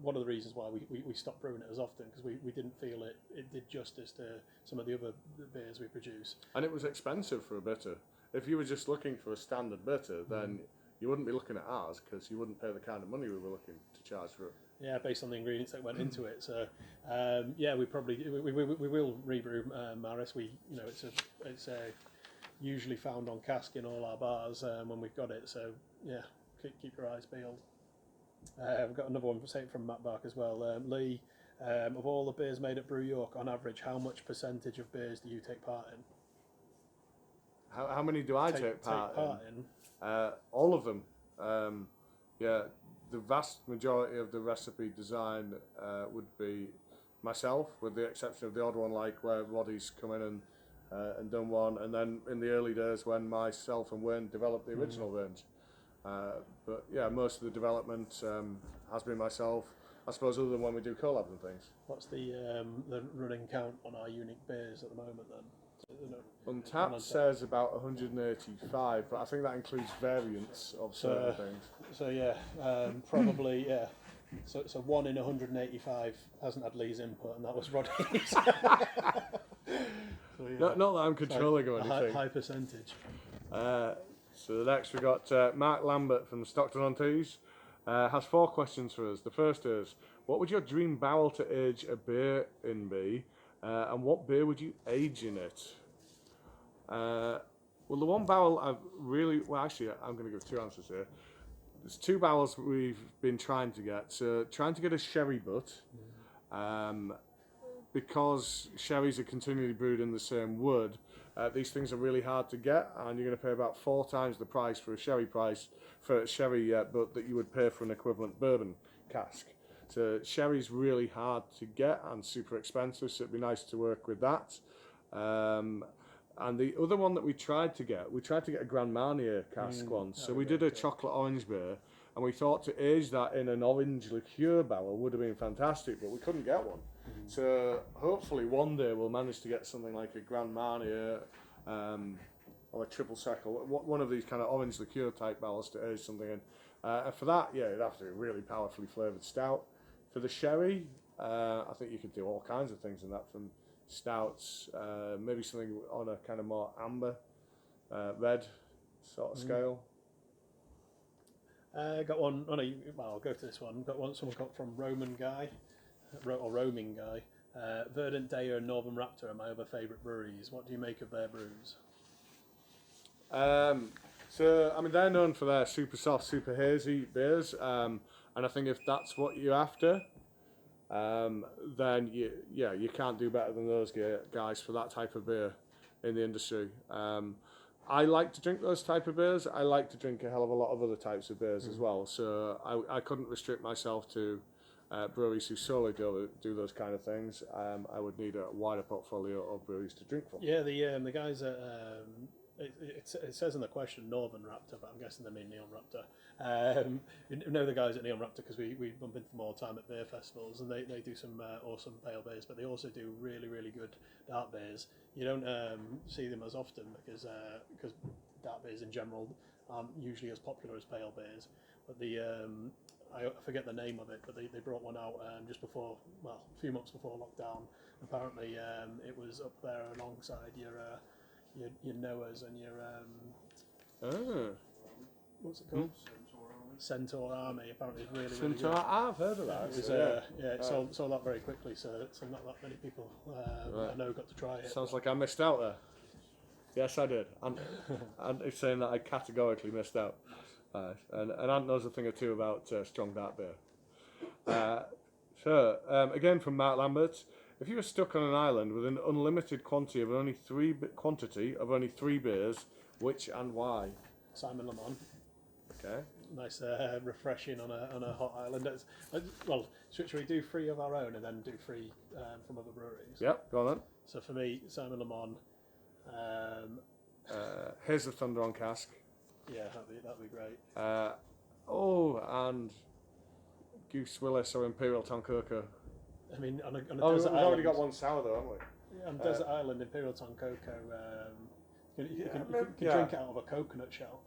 [SPEAKER 2] One of the reasons why we stopped brewing it as often, because we didn't feel it did justice to some of the other beers we produce.
[SPEAKER 1] And it was expensive for a bitter. If you were just looking for a standard bitter, then you wouldn't be looking at ours because you wouldn't pay the kind of money we were looking to charge for it.
[SPEAKER 2] Yeah, based on the ingredients that went into it. So yeah, we will rebrew Maris. It's usually found on cask in all our bars when we've got it. So yeah, keep your eyes peeled. We've got another one from Matt Bark as well. Lee, of all the beers made at Brew York, on average, how much percentage of beers do you take part in?
[SPEAKER 1] How many do I take part in? All of them. Yeah, the vast majority of the recipe design would be myself, with the exception of the odd one, like where Roddy's come in and done one, and then in the early days when myself and Wayne developed the original range. But yeah, most of the development has been myself, I suppose, other than when we do collabs and things.
[SPEAKER 2] What's the running count on our unique beers at the moment then?
[SPEAKER 1] Untapped says about 185, but I think that includes variants of certain things.
[SPEAKER 2] So yeah, probably yeah. So 1 in 185 hasn't had Lee's input, and that was Roddy's. So, yeah.
[SPEAKER 1] Not that I'm controlling or anything.
[SPEAKER 2] High percentage.
[SPEAKER 1] So next we got Mark Lambert from Stockton-on-Tees. Has 4 questions for us. The first is, what would your dream barrel to age a beer in be, and what beer would you age in it? Well, the one barrel actually, I'm going to give 2 answers here. There's 2 barrels we've been trying to get. So trying to get a sherry butt, because sherries are continually brewed in the same wood. These things are really hard to get, and you're going to pay about 4 times the price for a sherry butt that you would pay for an equivalent bourbon cask. So sherry's really hard to get and super expensive, so it'd be nice to work with that. And the other one that we tried to get a Grand Marnier cask once. So we did a chocolate orange beer, and we thought to age that in an orange liqueur barrel would have been fantastic, but we couldn't get one. So hopefully one day we'll manage to get something like a Grand Marnier or a triple sec, or one of these kind of orange liqueur type barrels to age something in. And for that, yeah, it'd have to be a really powerfully flavoured stout. For the sherry, I think you could do all kinds of things in that, from stouts, maybe something on a kind of more amber, red sort of scale.
[SPEAKER 2] Got one. I'll go to this one. Got one. Someone got from Roaming Guy. Verdant Daya and Northern Raptor are my other favourite breweries. What do you make of their brews?
[SPEAKER 1] So, I mean, they're known for their super soft, super hazy beers, and I think if that's what you're after, then you can't do better than those guys for that type of beer in the industry. I like to drink those type of beers. I like to drink a hell of a lot of other types of beers as well, so I couldn't restrict myself to breweries who solely do those kind of things. I would need a wider portfolio of breweries to drink from.
[SPEAKER 2] Yeah, the guys at it says in the question Northern Raptor, but I'm guessing they mean Neon Raptor. You know the guys at Neon Raptor because we bump into them all the time at beer festivals, and they do some awesome pale beers, but they also do really, really good dark beers. You don't see them as often because dark beers in general aren't usually as popular as pale beers. But I forget the name of it, but they brought one out just before, a few months before lockdown. Apparently, it was up there alongside your Noahs and your what's it called? Centaur Army. Apparently, it's really, really good.
[SPEAKER 1] I've heard of that.
[SPEAKER 2] It sold out very quickly, so not that many people I know got to try it.
[SPEAKER 1] Sounds like I missed out there. Yes, I did. And it's saying that I categorically missed out. And Ant knows a thing or two about strong dark beer. Again from Mark Lambert, if you were stuck on an island with an unlimited quantity of only 3 beers, which and why?
[SPEAKER 2] Simon Le Bon.
[SPEAKER 1] Okay.
[SPEAKER 2] Nice, refreshing on a hot island. Well, should we do 3 of our own and then do 3 from other breweries?
[SPEAKER 1] Yep, go on then.
[SPEAKER 2] So for me, Simon Le Bon.
[SPEAKER 1] Here's the Thunder on cask.
[SPEAKER 2] Yeah, that'd be great.
[SPEAKER 1] And Goose Willis or Imperial Toncoco.
[SPEAKER 2] I mean, on a desert
[SPEAKER 1] we've
[SPEAKER 2] island.
[SPEAKER 1] already got one sour though, haven't we?
[SPEAKER 2] Yeah, on desert island, Imperial Toncoco. You can drink it out of a coconut shell.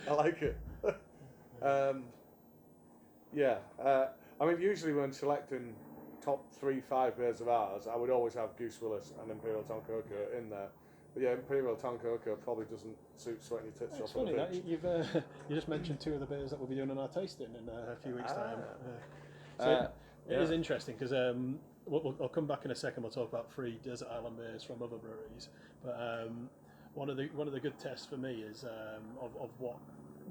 [SPEAKER 1] I like it. I mean, usually when selecting top 3-5 beers of ours, I would always have Goose Willis and Imperial Toncoco in there. But yeah, Imperial Toncoco probably doesn't suit sweating your tits off. It's funny that
[SPEAKER 2] you just mentioned 2 of the beers that we'll be doing in our tasting in a few weeks' time. It is interesting because I'll come back in a second. We'll talk about 3 desert island beers from other breweries. But one of the good tests for me is of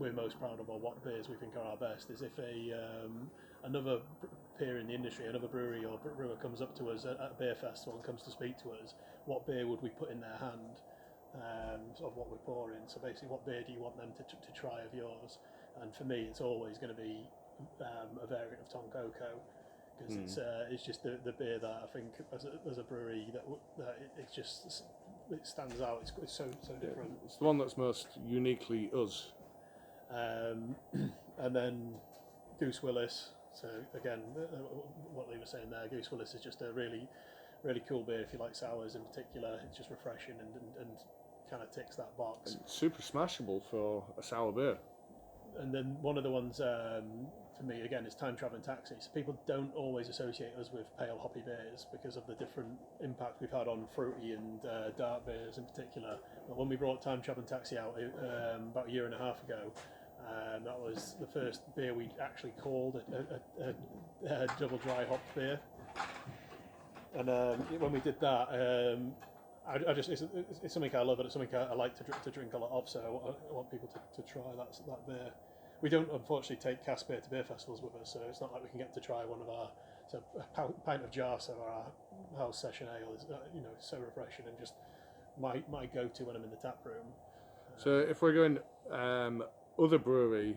[SPEAKER 2] we're most proud of, or what beers we think are our best, is if another peer in the industry, another brewery or brewer comes up to us at a beer festival and comes to speak to us, what beer would we put in their hand, sort of what we're pouring. So basically, what beer do you want them to try of yours? And for me, it's always going to be a variant of Tom Coco, because it's just the beer that I think as a brewery that it stands out. It's so different.
[SPEAKER 1] It's the one that's most uniquely us.
[SPEAKER 2] And then Goose Willis. So again, what Lee was saying there, Goose Willis is just a really cool beer if you like sours in particular. It's just refreshing and kind of ticks that box.
[SPEAKER 1] And super smashable for a sour beer.
[SPEAKER 2] And then one of the ones for me again is Time Travelling Taxi. So people don't always associate us with pale hoppy beers because of the different impact we've had on fruity and dark beers in particular. But when we brought Time Travelling Taxi out about a year and a half ago, that was the first beer we actually called a double dry hopped beer. And when we did that, I just it's something I love, and it's something I like to drink a lot of. So I want people to try that beer. We don't unfortunately take cask beer to beer festivals with us, so it's not like we can get to try one of our. So a pint of jar, so our house session ale is so refreshing and just my go-to when I'm in the tap room.
[SPEAKER 1] So if we're going other brewery,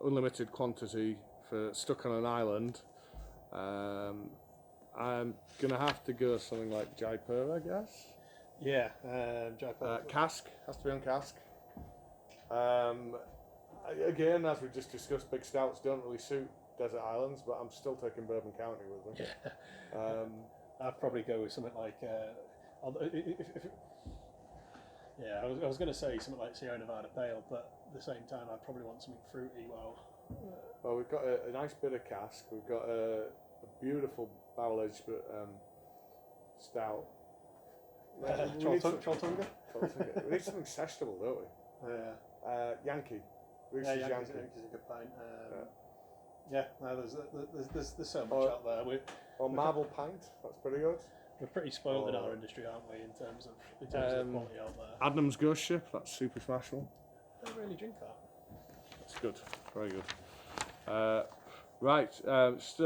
[SPEAKER 1] unlimited quantity for stuck on an island, I'm gonna have to go something like Jaipur, I guess.
[SPEAKER 2] Yeah, Jaipur.
[SPEAKER 1] Cask has to be on cask. Again, as we just discussed, big stouts don't really suit desert islands, but I'm still taking Bourbon County with them.
[SPEAKER 2] Yeah. I'd probably go with something like. I was going to say something like Sierra Nevada Pale, but at the same time, I'd probably want something fruity.
[SPEAKER 1] Well, we've got a nice bit of cask. We've got a beautiful barrel-aged stout.
[SPEAKER 2] Trolltunga?
[SPEAKER 1] We need something sessionable, don't we?
[SPEAKER 2] Yeah.
[SPEAKER 1] Yankee.
[SPEAKER 2] Yankee. Yankee's a good pint. There's so much out there.
[SPEAKER 1] Or Marble Pint, that's pretty good.
[SPEAKER 2] We're pretty spoiled in our industry, aren't we, in terms of the quality out there.
[SPEAKER 1] Adnams Ghost Ship, that's super smashable.
[SPEAKER 2] I don't really drink that.
[SPEAKER 1] That's good, very good. Right,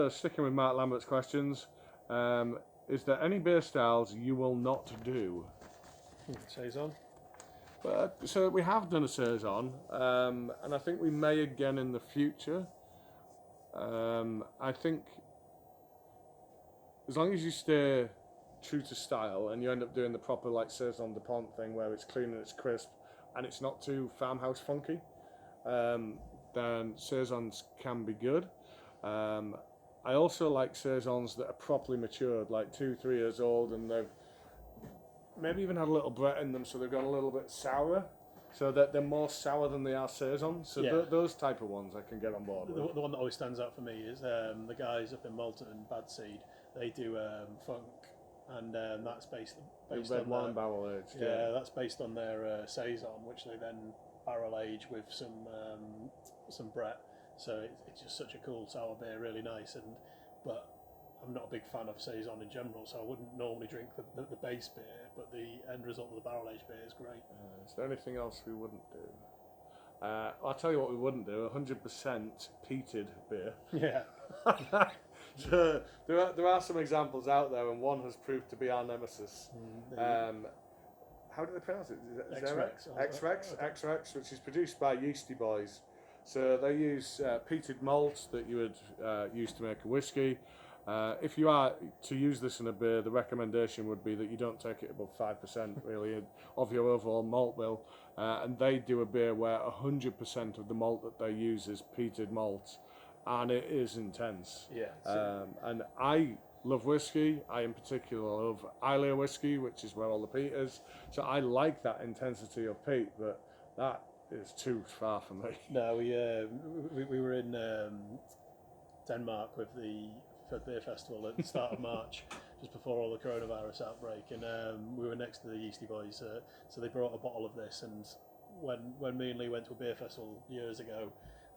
[SPEAKER 1] sticking with Mark Lambert's questions, is there any beer styles you will not do?
[SPEAKER 2] Saison?
[SPEAKER 1] So we have done a Saison, and I think we may again in the future. I think as long as you stay true to style and you end up doing the proper like Saison de Pont thing where it's clean and it's crisp and it's not too farmhouse funky, then Saisons can be good. I also like Saisons that are properly matured, like 2-3 years old, and they've maybe even had a little Brett in them, so they've gone a little bit sourer, so that they're more sour than they are Saisons. So those type of ones I can get on board with.
[SPEAKER 2] The one that always stands out for me is the guys up in Malton and Bad Seed. They do funk, and that's based
[SPEAKER 1] red
[SPEAKER 2] on
[SPEAKER 1] wine barrel aged.
[SPEAKER 2] Yeah, that's based on their Saison, which they then barrel age with some Brett. So it's just such a cool sour beer, really nice. But I'm not a big fan of Saison in general, so I wouldn't normally drink the base beer, but the end result of the barrel aged beer is great.
[SPEAKER 1] Is there anything else we wouldn't do? I'll tell you what we wouldn't do: 100% peated beer.
[SPEAKER 2] Yeah.
[SPEAKER 1] So there are some examples out there, and one has proved to be our nemesis. How do they pronounce it? X-Rex, which is produced by Yeasty Boys. So they use peated malt that you would use to make a whiskey. If you are to use this in a beer, the recommendation would be that you don't take it above 5% really of your overall malt bill. And they do a beer where 100% of the malt that they use is peated malt, and it is intense.
[SPEAKER 2] Yeah.
[SPEAKER 1] And I love whiskey. I in particular love Islay whiskey, which is where all the peat is. So I like that intensity of peat, but that is too far for me.
[SPEAKER 2] No, we were in Denmark for the beer festival at the start of March, just before all the coronavirus outbreak, and we were next to the Yeasty Boys, so they brought a bottle of this, and when me and Lee went to a beer festival years ago,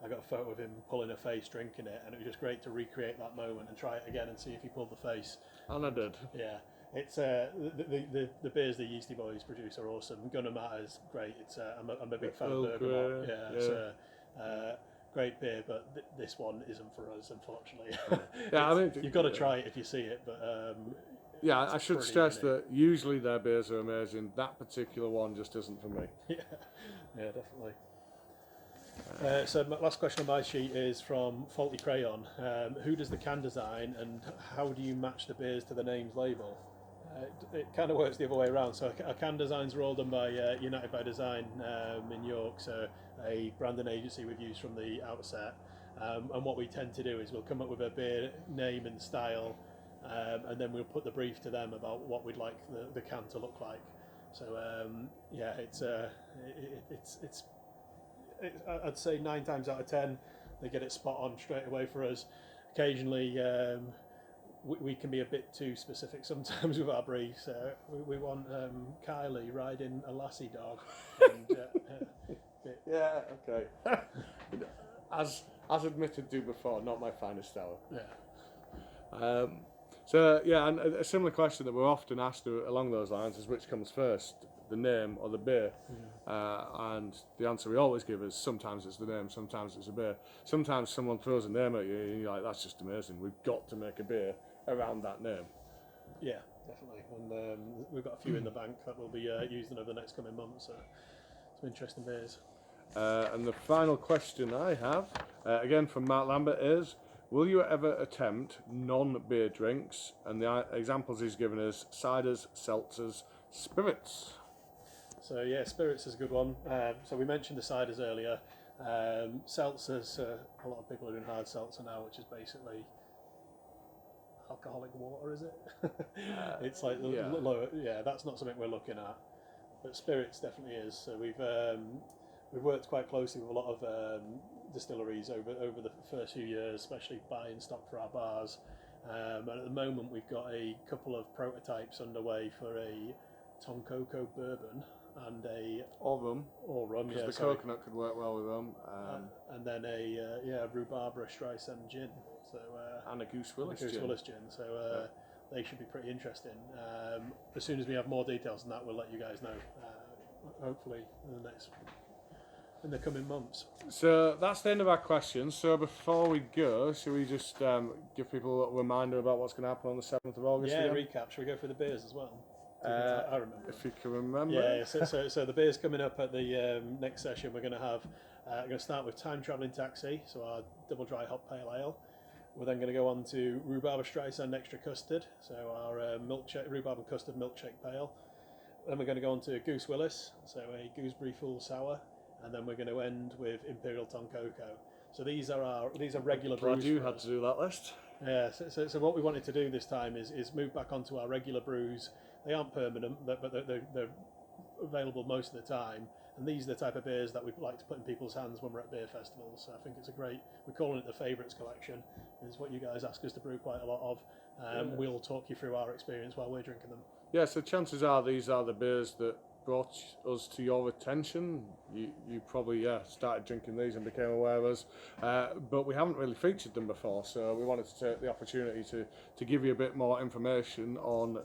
[SPEAKER 2] I got a photo of him pulling a face drinking it, and it was just great to recreate that moment and try it again and see if he pulled the face.
[SPEAKER 1] And I did.
[SPEAKER 2] Yeah. It's the beers the Yeasty Boys produce are awesome. Gunner Matter's great. I'm a big fan of Bergamot. Great beer, but this one isn't for us, unfortunately.
[SPEAKER 1] Yeah, I mean,
[SPEAKER 2] you've got to try it if you see it, but
[SPEAKER 1] yeah, I should stress
[SPEAKER 2] unique.
[SPEAKER 1] that usually their beers are amazing. That particular one just isn't for me.
[SPEAKER 2] Yeah, yeah, definitely. So my last question on my sheet is from Faulty Crayon. Who does the can design, and how do you match the beers to the name's label? It kind of works the other way around. So our can designs are all done by United by Design in York, so a branding agency we've used from the outset. And what we tend to do is we'll come up with a beer name and style, and then we'll put the brief to them about what we'd like the can to look like. So yeah, I'd say 9 times out of 10 they get it spot on straight away for us. Occasionally we can be a bit too specific sometimes with our briefs. We want Kylie riding a lassie dog. And,
[SPEAKER 1] Yeah, okay. as admitted to before, not my finest hour.
[SPEAKER 2] yeah.
[SPEAKER 1] So yeah, and a similar question that we're often asked along those lines is which comes first, the name or the beer? And the answer we always give is sometimes it's the name, sometimes it's a beer. Sometimes someone throws a name at you and you're like, that's just amazing, we've got to make a beer around that name.
[SPEAKER 2] Yeah, definitely. And we've got a few in the bank that we'll be using over the next coming months. So some interesting beers.
[SPEAKER 1] And the final question I have, again from Mark Lambert, is will you ever attempt non-beer drinks? And the examples he's given is ciders, seltzers, spirits.
[SPEAKER 2] So yeah, spirits is a good one. So we mentioned the ciders earlier. Seltzers, a lot of people are doing hard seltzer now, which is basically alcoholic water, is it? It's like
[SPEAKER 1] yeah.
[SPEAKER 2] lower. Yeah, that's not something we're looking at. But spirits definitely is. So we've worked quite closely with a lot of distilleries over the first few years, especially buying stock for our bars. And at the moment, we've got a couple of prototypes underway for a Toncoco bourbon and a
[SPEAKER 1] Or rum.
[SPEAKER 2] Yeah,
[SPEAKER 1] the coconut could work well with rum.
[SPEAKER 2] and then a rhubarb Streisand gin. So
[SPEAKER 1] And a Goose Willis
[SPEAKER 2] gin. So they should be pretty interesting. As soon as we have more details on that, we'll let you guys know. Hopefully in the coming months.
[SPEAKER 1] So that's the end of our questions. So before we go, should we just give people a little reminder about what's going to happen on the 7th of August?
[SPEAKER 2] Yeah,
[SPEAKER 1] again?
[SPEAKER 2] recap. Should we go for the beers as well? I remember.
[SPEAKER 1] If you can remember.
[SPEAKER 2] Yeah, so the beers coming up at the next session, we're going to have, we're going to start with Time Travelling Taxi, so our double dry hop pale ale. We're then going to go on to Rhubarb Streisand Extra Custard, so our rhubarb and custard milkshake pale. Then we're going to go on to Goose Willis, so a gooseberry full sour, and then we're going to end with Imperial Toncoco. So these are regular brews.
[SPEAKER 1] Glad you had to do that list.
[SPEAKER 2] Yeah, so what we wanted to do this time is move back onto our regular brews. They aren't permanent, but they're available most of the time. And these are the type of beers that we like to put in people's hands when we're at beer festivals. So I think it's a great, we're calling it the Favourites Collection, is what you guys ask us to brew quite a lot of. We'll talk you through our experience while we're drinking them.
[SPEAKER 1] Yeah, so chances are these are the beers that brought us to your attention. You probably started drinking these and became aware of us, but we haven't really featured them before, so we wanted to take the opportunity to give you a bit more information on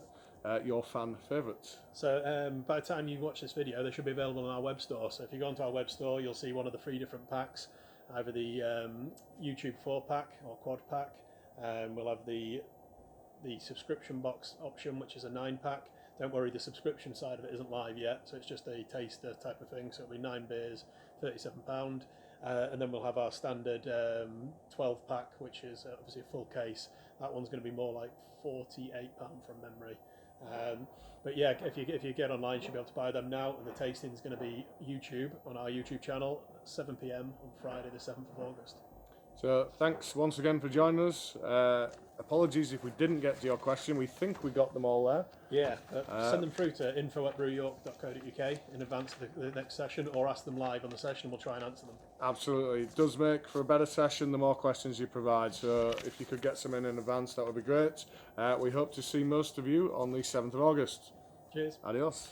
[SPEAKER 1] your fan favourites. So
[SPEAKER 2] by the time you watch this video, they should be available on our web store. So if you go onto our web store, you'll see one of the 3 different packs, either the YouTube 4-pack or quad pack. We'll have the subscription box option, which is a 9-pack. Don't worry, the subscription side of it isn't live yet, so it's just a taster type of thing. So it'll be 9 beers, £37, and then we'll have our standard 12-pack, which is obviously a full case. That one's going to be more like £48 from memory. But yeah, if you get online, you should be able to buy them now. And the tasting is going to be YouTube on our YouTube channel at 7 p.m. on Friday, the 7th of August.
[SPEAKER 1] So thanks once again for joining us. Apologies if we didn't get to your question. We think we got them all there.
[SPEAKER 2] Yeah, send them through to info@brewyork.co.uk in advance of the next session, or ask them live on the session and we'll try and answer them.
[SPEAKER 1] Absolutely. It does make for a better session the more questions you provide. So if you could get some in advance, that would be great. We hope to see most of you on the 7th of August.
[SPEAKER 2] Cheers.
[SPEAKER 1] Adios.